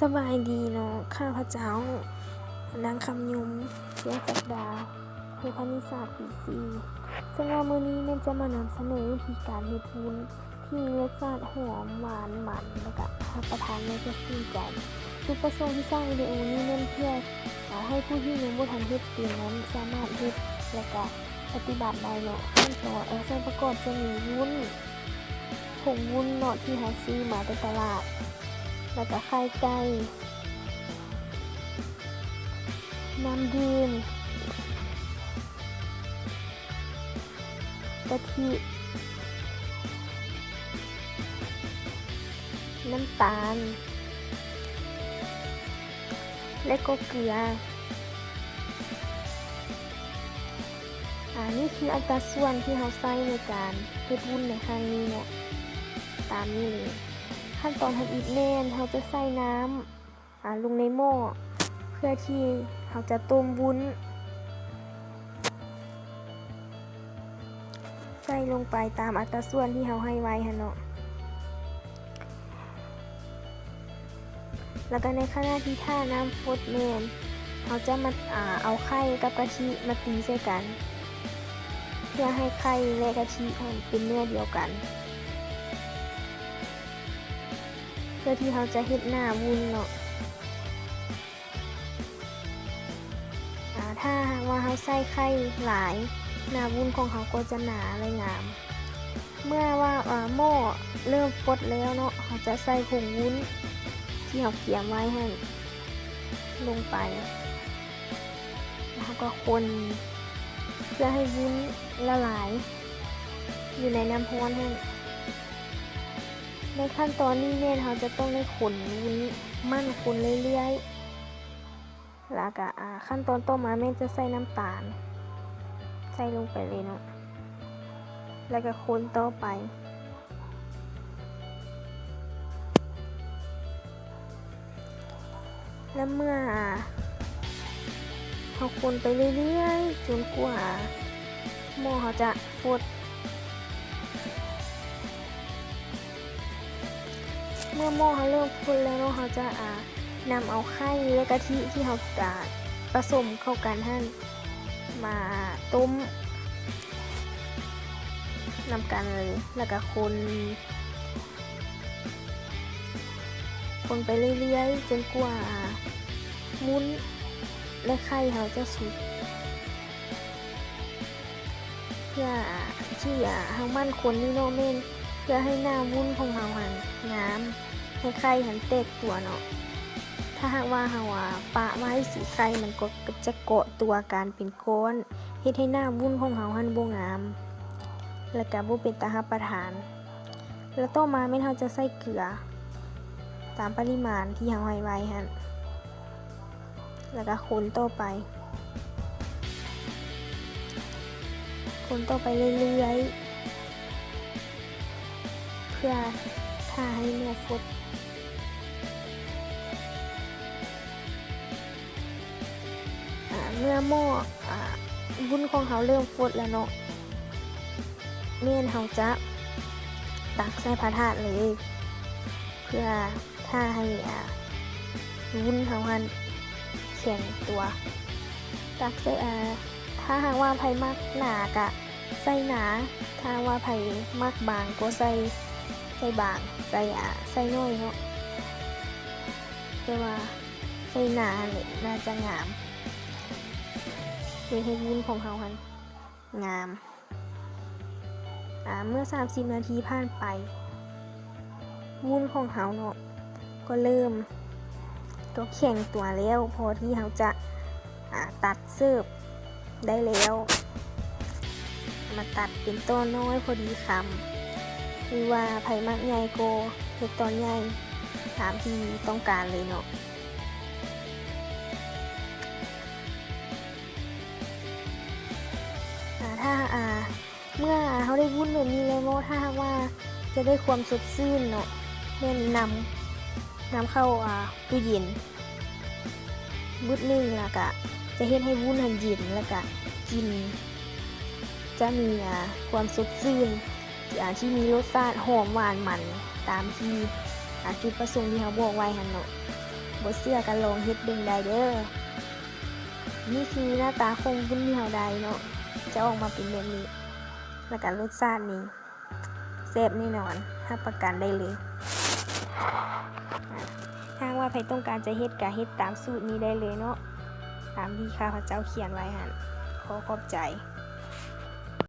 สบายดีเนาะข้าพเจ้านางคำยุมเสียงศักดาครูคณิตศาสตร์ปีสี่ซึ่งว่ามื้อนี้แม่นจะมานำเสนอวิธีการเฮ็ดวุ้นที่มีรสชาติหอมหวานมันแล้วก็รับประทานแล้วจะชื่นใจจุดประสงค์ที่สร้างวิดีโอนี้แม่นเพื่อให้ผู้ที่ยังบ่ทันเฮ็ดเป็นนั้นสามารถเฮ็ดแล้วก็ปฏิบัติได้เนาะขั้นตอนส่วนประกอบจะมีวุ้นผงวุ้นเนาะที่เฮาซื้อมาจากตลาดแล้วก็ไข่ไก่น้ำดื่มกะทิน้ำตาลและก็เกลือนี่คืออัตราส่วนที่เราใช้ในการเฮ็ดวุ้นในครั้งนี้เนาะตามนี้เลยขั้นตอนทำอีกแน่นเราจะใส่น้ำลงในหม้อเพื่อที่เราจะต้มวุ้นใส่ลงไปตามอัตราส่วนที่เราให้ไว้เนาะแล้วก็ในขณะที่ท่าน้ำฟดแม่นเราจะมาเอาไข่กับกะทิมาตีใส่กันเพื่อให้ไข่และกะทิเป็นเนื้อเดียวกันเพื่อที่เราจะเฮ็ดหน้าวุ้นเนาะถ้าว่าเราใส่ไข่หลายหน้าวุ้นของเขาก็จะหนาและงามเมื่อว่าหม้อเริ่มฟดแล้วเนาะเราจะใส่ผงวุ้นที่เราเตรียมไว้ให้ลงไปแล้วก็คนเพื่อให้วุ้นละลายอยู่ในน้ำร้อนให้ในขั้นตอนนี้เนี่ยเราจะต้องได้ขนวุ้นมั่นคนเรื่อยๆแล้วก็ขั้นตอนต่อมาแม่จะใส่น้ำตาลใส่ลงไปเลยเนาะแล้วก็คนต่อไปแล้วเมื่อเราคนไปเรื่อยๆจนกว่าหม้อเขาจะฟดเมื่อหม้อเขาเริ่มฟดแล้วเนาะเขาจะนำเอาไข่และกะทิที่เขาผสมเข้ากันให้มาต้มนำกันเลยแล้วก็คนไปเรื่อยๆจนกว่าวุ้นและไข่เขาจะสุกเพื่อที่เขามั่นคนนี่เนาะแม่นเพื่อให้หน้าวุ้นของเราน้ำให้ไข่แตกตัวเนาะถ้าหากว่าเราปะไว้สีไข่มันก็จะเกาะตัวการเป็นก้อนเฮ็ดให้หน้าวุ้นของเราบ่งามแล้วก็บ่เป็นตารับประทานแล้วต่อมาแม่นเราจะใส่เกลือตามปริมาณที่เราให้ไว้แล้วก็คนต่อไปเรื่อยๆเพื่อท่าให้เนื้อฟดเมื่อหม้อวุ้นของเขาเริ่มฟดแล้วเนาะแม่นเขาจะตักใส่พระธาตุเลยเพื่อท่าให้วุ้นเขาแข็งตัวตักใส่ถ้าหากว่าไผ่มากหนากะใส่หนาถ้าว่าไผ่มากบางก็ใส่บางใส่น้อยเนาะแต่ว่าใส่หนาเนี่ยน่าจะงามให้วุ้นของเขางามเมื่อ30 นาทีผ่านไปวุ้นของเขาเนาะก็เริ่มก็แข็งตัวแล้วพอที่เขาจะตัดเสิร์ฟได้แล้วมาตัดเป็นต้นน้อยพอดีคำหรือว่าไผ่มักใหญ่โกเฮ็ดตอนใหญ่ตามที่ต้องการเลยเนาะถ้าเมื่อเขาได้วุ้นแบบนี้แล้วเนาะถ้าว่าจะได้ความสดชื่นเนาะแม่นนำเข้าตู้เย็นบึดนึงแล้วก็จะเฮ็ดให้วุ้นเย็นแล้วก็กินจะมีความสดชื่นที่มีรสชาติหอมหวานมันตามที่จุดประสงค์ที่เขาบอกไว้เนาะ บ่เชื่อกันลองเฮ็ดเบิ่งได้เด้อนี่คือหน้าตาคงบุญที่เฮาได้เนาะจะออกมาเป็นแบบนี้แล้วก็รสชาตินี้แซ่บแน่นอนรับประกันได้เลยถ้าว่าใครต้องการจะเฮ็ดก็เฮ็ดตามสูตรนี้ได้เลยเนาะตามที่ข้าพเจ้าเขียนไว้หั่นขอขอบใจ